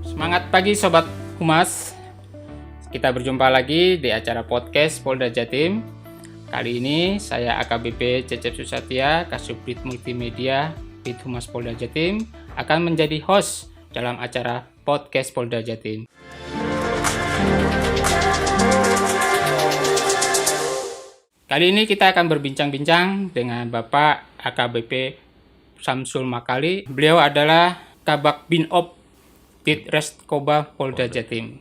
Semangat pagi Sobat Humas. Kita berjumpa lagi di acara podcast Polda Jatim. Kali ini saya AKBP Cecep Susatya, Kasubdit Multimedia Bid Humas Polda Jatim akan menjadi host dalam acara podcast Polda Jatim. Kali ini kita akan berbincang-bincang dengan Bapak AKBP Samsul Makali. Beliau adalah Kabak Binop Ditreskobah Polda Jatim.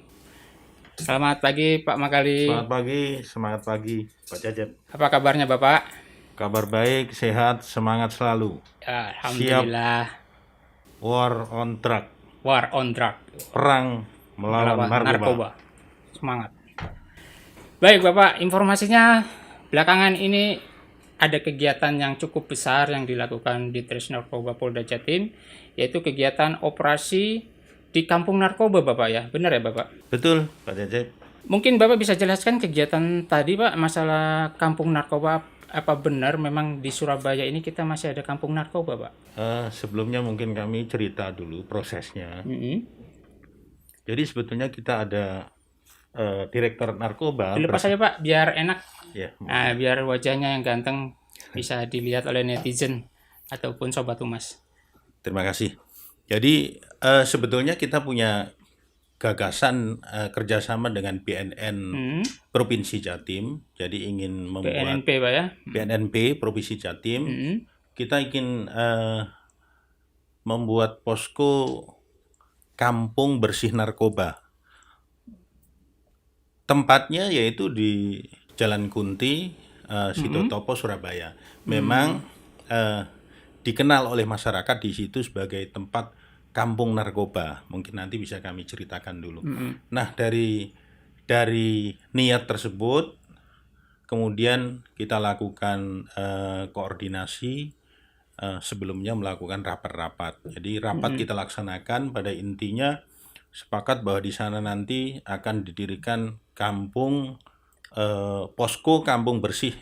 Selamat pagi Pak Makali. Semangat pagi Pak Cecep. Apa kabarnya Bapak? Kabar baik, sehat, semangat selalu. Ya, Alhamdulillah. War on track, War on drug. perang melawan narkoba. Semangat. Baik Bapak, informasinya belakangan ini ada kegiatan yang cukup besar yang dilakukan di Ditres Narkoba Polda Jatim, yaitu kegiatan operasi di Kampung Narkoba Bapak ya, benar ya Bapak? Betul Pak Cecep. Mungkin Bapak bisa jelaskan kegiatan tadi Pak, masalah Kampung Narkoba, apa benar memang di Surabaya ini kita masih ada Kampung Narkoba Pak? Sebelumnya mungkin kami cerita dulu prosesnya. Mm-hmm. Jadi sebetulnya kita ada Direktorat Narkoba. Dilepas saja Pak, biar enak. Ya, Nah, biar wajahnya yang ganteng bisa dilihat oleh netizen ataupun Sobat Humas. terima kasih. Jadi sebetulnya kita punya gagasan kerjasama dengan BNN Provinsi Jatim. Jadi ingin membuat BNNP Pak ya? BNNP Provinsi Jatim. Kita ingin membuat posko kampung bersih narkoba. Tempatnya yaitu di Jalan Kunti, Sitotopo, Surabaya. Memang dikenal oleh masyarakat di situ sebagai tempat kampung narkoba. Mungkin nanti bisa kami ceritakan dulu. Nah, dari niat tersebut, kemudian kita lakukan koordinasi, sebelumnya melakukan rapat-rapat. Jadi rapat kita laksanakan, pada intinya sepakat bahwa di sana nanti akan didirikan kampung posko kampung bersih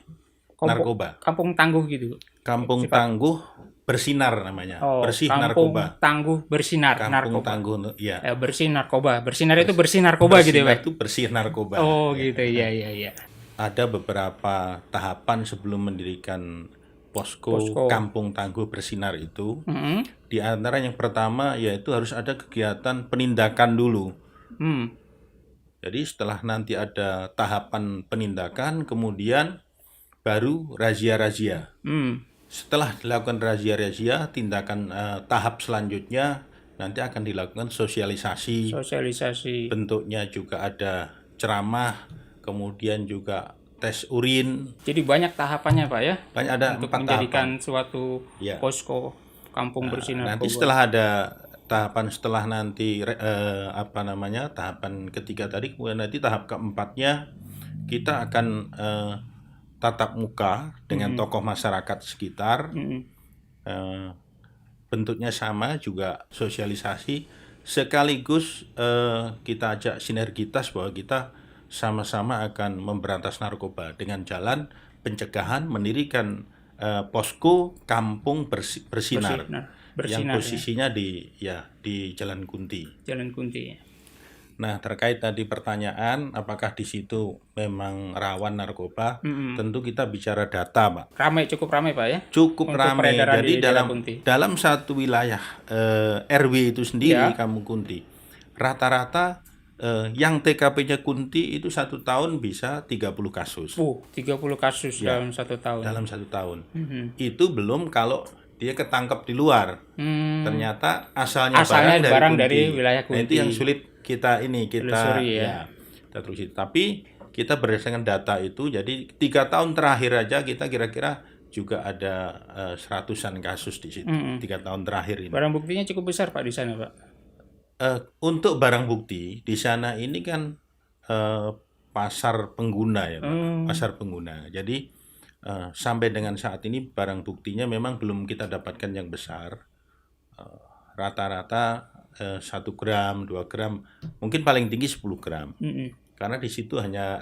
narkoba. Kampung tangguh gitu. Kampung tangguh bersinar namanya. Bersih Kampung narkoba. tangguh bersinar Kampung narkoba. tangguh ya. Bersih narkoba. Bersinar itu bersih narkoba gitu ya Pak? Itu bersih narkoba. Oh gitu, iya. Ada beberapa tahapan sebelum mendirikan posko kampung tangguh bersinar itu. Di antara yang pertama yaitu harus ada kegiatan penindakan dulu. Jadi setelah nanti ada tahapan penindakan, kemudian baru razia-razia. Setelah dilakukan razia-razia, tindakan tahap selanjutnya nanti akan dilakukan sosialisasi. Bentuknya juga ada ceramah, kemudian juga tes urin. Jadi banyak tahapannya Pak ya? Banyak, ada untuk 4 menjadikan tahapan. suatu posko kampung bersih narkoba. Nanti setelah ada tahapan, setelah nanti tahapan ketiga tadi, kemudian nanti tahap keempatnya kita akan tatap muka dengan tokoh masyarakat sekitar. Bentuknya sama juga sosialisasi, sekaligus kita ajak sinergitas bahwa kita sama-sama akan memberantas narkoba dengan jalan pencegahan, mendirikan posko kampung bersinar. Yang posisinya di Jalan Kunti. Jalan Kunti. Nah, terkait tadi pertanyaan apakah di situ memang rawan narkoba, tentu kita bicara data, Pak. Cukup ramai Pak ya? Cukup ramai. Jadi dalam satu wilayah RW itu sendiri, Kampung Kunti, rata-rata yang TKP-nya Kunti itu 1 tahun bisa 30 kasus. 30 kasus ya, dalam 1 tahun. Dalam 1 tahun. Itu belum kalau dia ketangkep di luar. Ternyata asalnya barang dari wilayah Kunti. Nah, itu yang sulit kita telusuri, tapi kita berdasarkan data itu, jadi 3 tahun terakhir aja kita kira-kira juga ada 100-an kasus di situ. 3 tahun terakhir ini. Barang buktinya cukup besar Pak di sana Pak. Untuk barang bukti di sana ini kan pasar pengguna ya Pak. Pasar pengguna. Jadi sampai dengan saat ini barang buktinya memang belum kita dapatkan yang besar. Rata-rata 1 gram, 2 gram, mungkin paling tinggi 10 gram. Karena di situ hanya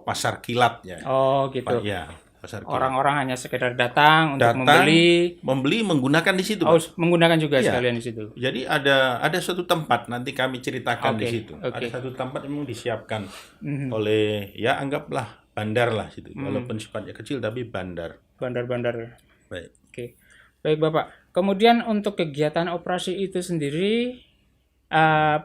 pasar kilatnya. Oh gitu. Ya, pasar kios. Orang-orang hanya sekedar datang untuk Datang, membeli. membeli menggunakan di situ, Oh, Pak. menggunakan juga Iya. sekalian di situ. Jadi ada suatu tempat nanti kami ceritakan di Oke, situ. oke. Ada satu tempat yang memang disiapkan Mhm. oleh ya anggaplah bandar lah situ. Walaupun sifatnya kecil tapi bandar. Bandar-bandar. Baik. Oke. Baik, Bapak. Kemudian untuk kegiatan operasi itu sendiri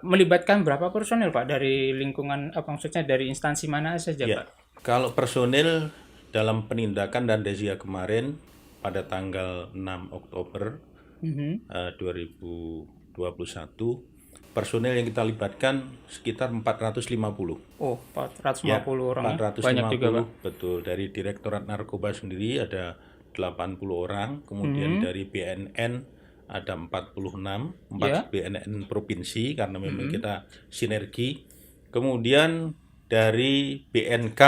melibatkan berapa personil, Pak, dari lingkungan maksudnya dari instansi mana saja, Ya. Pak? Kalau personil dalam penindakan dan razia kemarin pada tanggal 6 Oktober Mhm. 2021, personil yang kita libatkan sekitar 450. Oh, 450 orang ya. 450, Banyak juga, Pak. betul. Dari Direktorat Narkoba sendiri ada 80 orang, kemudian dari BNN ada 46, 4 Ya. BNN provinsi karena memang kita sinergi. Kemudian dari BNK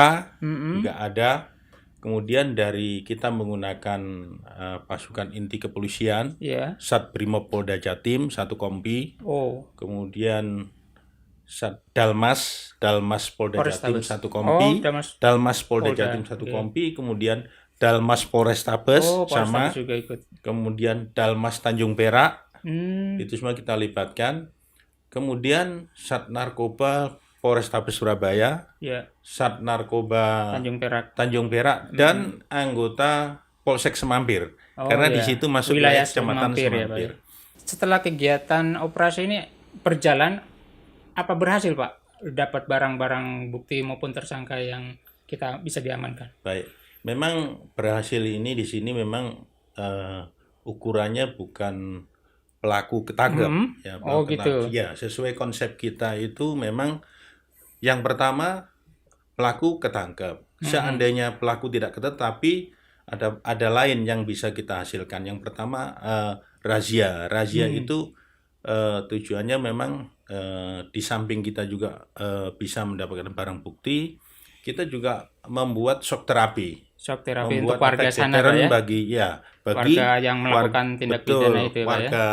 juga ada. Kemudian dari kita menggunakan pasukan inti kepolisian, Ya. Sat Brimob Polda Jatim 1 kompi, Oh, kemudian Dalmas Polda Jatim Polrestabes. 1 kompi, Oh, Dalmas Polda Polda, Jatim 1 iya. kompi, kemudian Dalmas Polrestabes oh, sama, Polrestabes juga ikut. kemudian Dalmas Tanjung Perak, Hmm. itu semua kita libatkan. Kemudian Sat Narkoba Polrestabes Surabaya, Ya, Sat Narkoba Tanjung Perak. dan anggota Polsek Semampir. Oh, Karena di ya. situ masuk Wilayah Kecamatan Semampir ya, Pak, Semampir. ya. Setelah kegiatan operasi ini berjalan, apa berhasil, Pak? Dapat barang-barang bukti maupun tersangka yang kita bisa diamankan. Baik, memang berhasil ini di sini memang ukurannya bukan pelaku ketangkep, ya. Oh, Pelaku gitu. Ya, sesuai konsep kita itu memang yang pertama pelaku ketangkep. Seandainya pelaku tidak ketangkep, tapi ada lain yang bisa kita hasilkan. Yang pertama razia. Razia itu tujuannya memang di samping kita juga bisa mendapatkan barang bukti, kita juga membuat shock terapi. Shock terapi Membuat untuk warga efek sana, Pak, deterren ya. bagi Warga yang melakukan tindak betul, pidana itu, Pak, ya. warga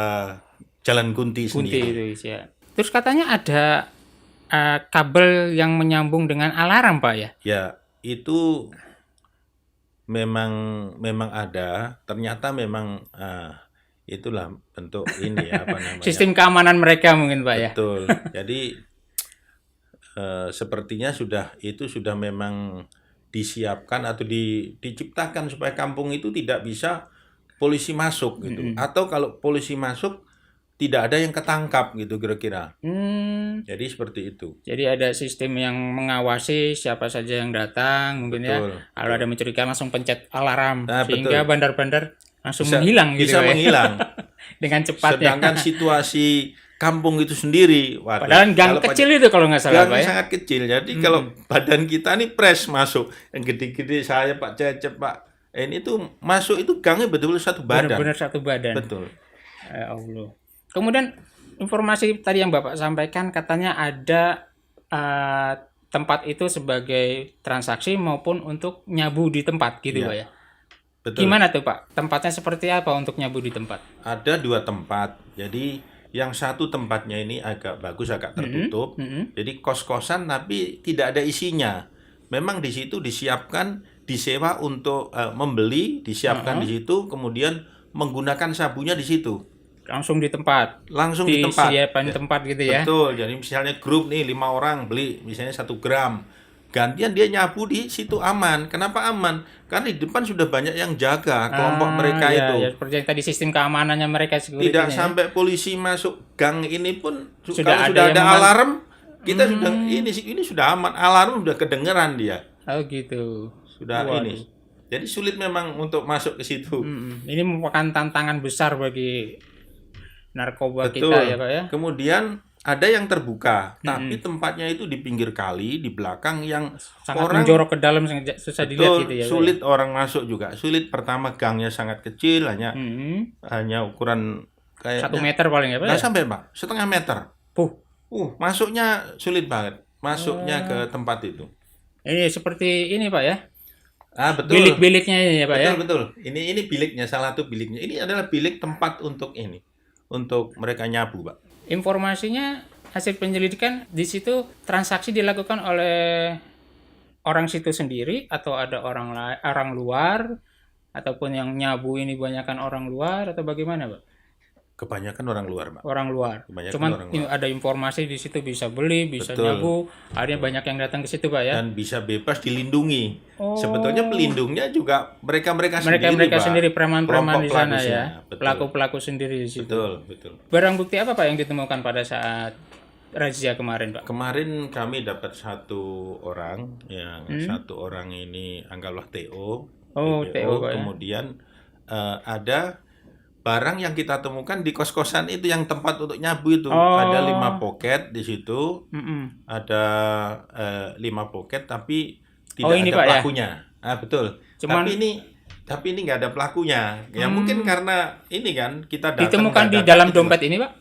Jalan Kunti Kunti sendiri. itu, ya. Terus katanya ada kabel yang menyambung dengan alarm, Pak, ya. Ya, itu memang ada. Ternyata memang itulah bentuk ini ya, apa namanya? Sistem keamanan mereka mungkin, Pak, ya. Betul. Jadi sepertinya itu sudah memang disiapkan atau diciptakan supaya kampung itu tidak bisa polisi masuk gitu. Atau kalau polisi masuk tidak ada yang ketangkap gitu kira-kira. Jadi seperti itu. Jadi ada sistem yang mengawasi siapa saja yang datang mungkin Betul, ya. Kalau ada mencurigakan langsung pencet alarm Nah, sehingga betul. bandar-bandar langsung menghilang gitu, Bisa Pak, ya. menghilang. Dengan cepatnya. Sedangkan situasi kampung itu sendiri, waduh, Padahal gang kalau kecil itu kalau nggak salah, gang Pak, ya. sangat kecil. Jadi kalau badan kita nih pres masuk, yang gede-gede saya Pak Cecep, Pak, ini tuh masuk itu gangnya betul-betul satu badan. Benar-benar satu badan. Betul. Ya Allah. Kemudian informasi tadi yang Bapak sampaikan katanya ada tempat itu sebagai transaksi maupun untuk nyabu di tempat gitu, Iya. Pak, ya. Betul. Gimana tuh, Pak? Tempatnya seperti apa untuk nyabu di tempat? Ada 2 tempat. Jadi yang satu tempatnya ini agak bagus, agak tertutup. Jadi kos-kosan tapi tidak ada isinya. Memang di situ disiapkan, disewa untuk membeli, disiapkan di situ, kemudian menggunakan sabunya di situ. Langsung di tempat. Langsung di tempat. Disediakan tempat gitu ya. Betul. Jadi misalnya grup nih 5 orang beli misalnya 1 gram. Gantian dia nyabu di situ aman. Kenapa aman? Karena di depan sudah banyak yang jaga kelompok mereka ya, itu. ya, seperti yang tadi sistem keamanannya mereka security-nya, Tidak ya. sampai polisi masuk gang ini pun Sudah kalau ada sudah yang ada alarm kita sudah ini sudah aman. Alarm sudah kedengeran dia. Oh gitu. Sudah Waduh. ini. Jadi sulit memang untuk masuk ke situ. Ini merupakan tantangan besar bagi narkoba Betul. kita ya, Pak, ya. Kemudian ada yang terbuka, tapi tempatnya itu di pinggir kali, di belakang yang Sangat orang menjorok ke dalam susah dilihat betul, gitu ya, Pak, ya. sulit orang masuk juga. Sulit pertama gangnya sangat kecil, hanya ukuran kayak 1 meter paling ya, Pak, nggak ya. sampai Pak, setengah meter. Puh. Masuknya sulit banget. Masuknya ke tempat itu. Ini seperti ini, Pak, ya. Betul. Bilik-biliknya ini ya, Pak, ya. Betul. Ini biliknya, salah satu biliknya. Ini adalah bilik tempat untuk ini. Untuk mereka nyabu, Pak. Informasinya hasil penyelidikan di situ transaksi dilakukan oleh orang situ sendiri atau ada orang luar ataupun yang nyabu ini banyakkan orang luar atau bagaimana, Pak? Kebanyakan orang luar, Pak. Orang luar. Kebanyakan Cuman orang luar. ada informasi di situ bisa beli, bisa Betul. nyabu, akhirnya banyak yang datang ke situ, Pak ya. Dan bisa bebas dilindungi. Oh. Sebetulnya pelindungnya juga mereka sendiri, Mereka Pak. sendiri preman-preman Kelompok di sana pelakunya. ya. Betul. Pelaku-pelaku sendiri di situ. Betul. Barang bukti apa, Pak, yang ditemukan pada saat razia kemarin, Pak? Kemarin kami dapat satu orang, satu orang ini anggaplah TO. Oh, TO, Pak, ya. Kemudian ada barang yang kita temukan di kos-kosan itu yang tempat untuk nyabu itu. Ada 5 poket di situ. Ada 5 poket tapi tidak ini, ada Pak, pelakunya. Betul. Cuman- Tapi ini nggak ada pelakunya. Ya mungkin karena ini kan kita datang Ditemukan di dadakan dalam gitu. dompet ini, Pak?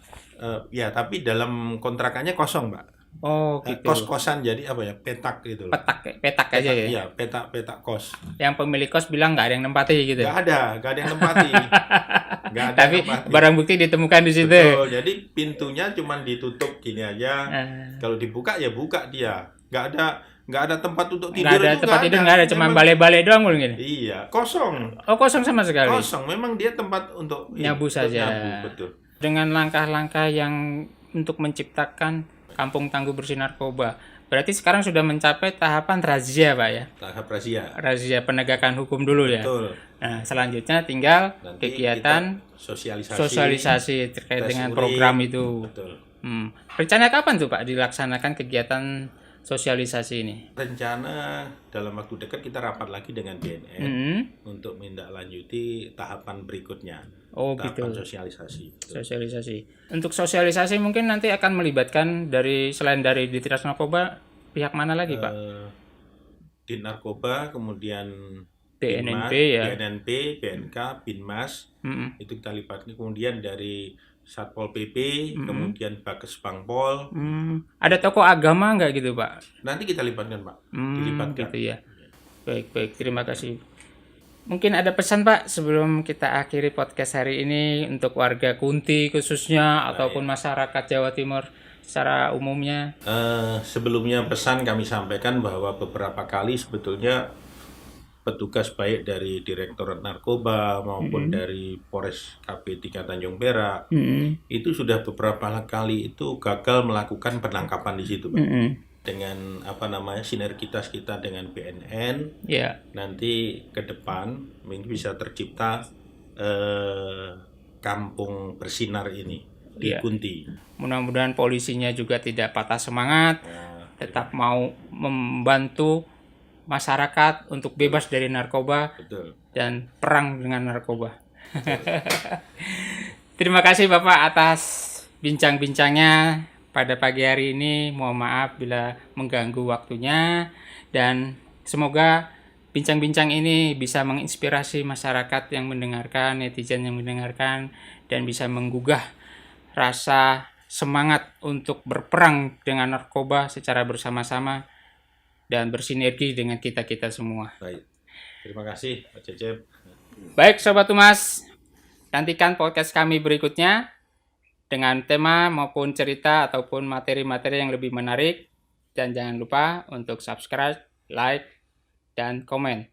Ya, tapi dalam kontrakannya kosong, Pak. Oh, gitu. Kos-kosan jadi apa ya? Petak gitu loh. Petak aja ya. Iya, petak kos. Yang pemilik kos bilang nggak ada yang nempati gitu. Nggak ada yang nempati. Nggak ada Tapi yang nempati. barang bukti ditemukan di situ. Betul, jadi pintunya cuma ditutup gini aja. Ah. Kalau dibuka ya buka dia. Nggak ada tempat untuk tidur. Nggak ada itu tempat tidur, nggak ada, cuma balai-balai doang mungkin. Iya, kosong. Oh, kosong sama sekali. Kosong. Memang dia tempat untuk Nyabu untuk saja. nyabu, betul. Dengan langkah-langkah yang untuk menciptakan kampung tangguh bersih narkoba. Berarti sekarang sudah mencapai tahapan razia, Pak ya. Tahap razia. Razia penegakan hukum dulu ya. Betul. Nah, selanjutnya tinggal Nanti kegiatan kita sosialisasi terkait tes dengan urin. program itu. Betul. Rencana kapan tuh, Pak, dilaksanakan kegiatan sosialisasi ini? Rencana dalam waktu dekat kita rapat lagi dengan BNN untuk menindaklanjuti tahapan berikutnya. Oh, tahapan gitu. sosialisasi. Sosialisasi. Untuk sosialisasi mungkin nanti akan melibatkan selain dari Ditras Narkoba, pihak mana lagi, Pak? Di narkoba, kemudian BNNP ya. BNNP, BNK, Binmas, itu kita libatkan. Kemudian dari Satpol PP, kemudian Bakes Bangpol. Ada tokoh agama nggak gitu, Pak? Nanti kita libatkan, Pak. Dilibatkan. Gitu ya. Baik. Terima kasih. Mungkin ada pesan, Pak, sebelum kita akhiri podcast hari ini untuk warga Kunti khususnya ataupun masyarakat Jawa Timur secara umumnya. Sebelumnya pesan kami sampaikan bahwa beberapa kali sebetulnya petugas baik dari Direktorat Narkoba maupun dari Polres KB3 Tanjung Perak itu sudah beberapa kali itu gagal melakukan penangkapan di situ, Pak. Dengan sinergitas kita dengan BNN, nanti ke depan mungkin bisa tercipta kampung bersinar ini di Kunti. Mudah-mudahan polisinya juga tidak patah semangat, tetap mau membantu masyarakat untuk bebas dari narkoba. Betul. Dan perang dengan narkoba. Terima kasih, Bapak, atas bincang-bincangnya pada pagi hari ini. Mohon maaf bila mengganggu waktunya, dan semoga bincang-bincang ini bisa menginspirasi masyarakat yang mendengarkan, netizen yang mendengarkan, dan bisa menggugah rasa semangat untuk berperang dengan narkoba secara bersama-sama dan bersinergi dengan kita-kita semua. Baik. Terima kasih, Pak Cecep. Baik, Sobat Humas, nantikan podcast kami berikutnya dengan tema maupun cerita ataupun materi-materi yang lebih menarik. Dan jangan lupa untuk subscribe, like, dan komen.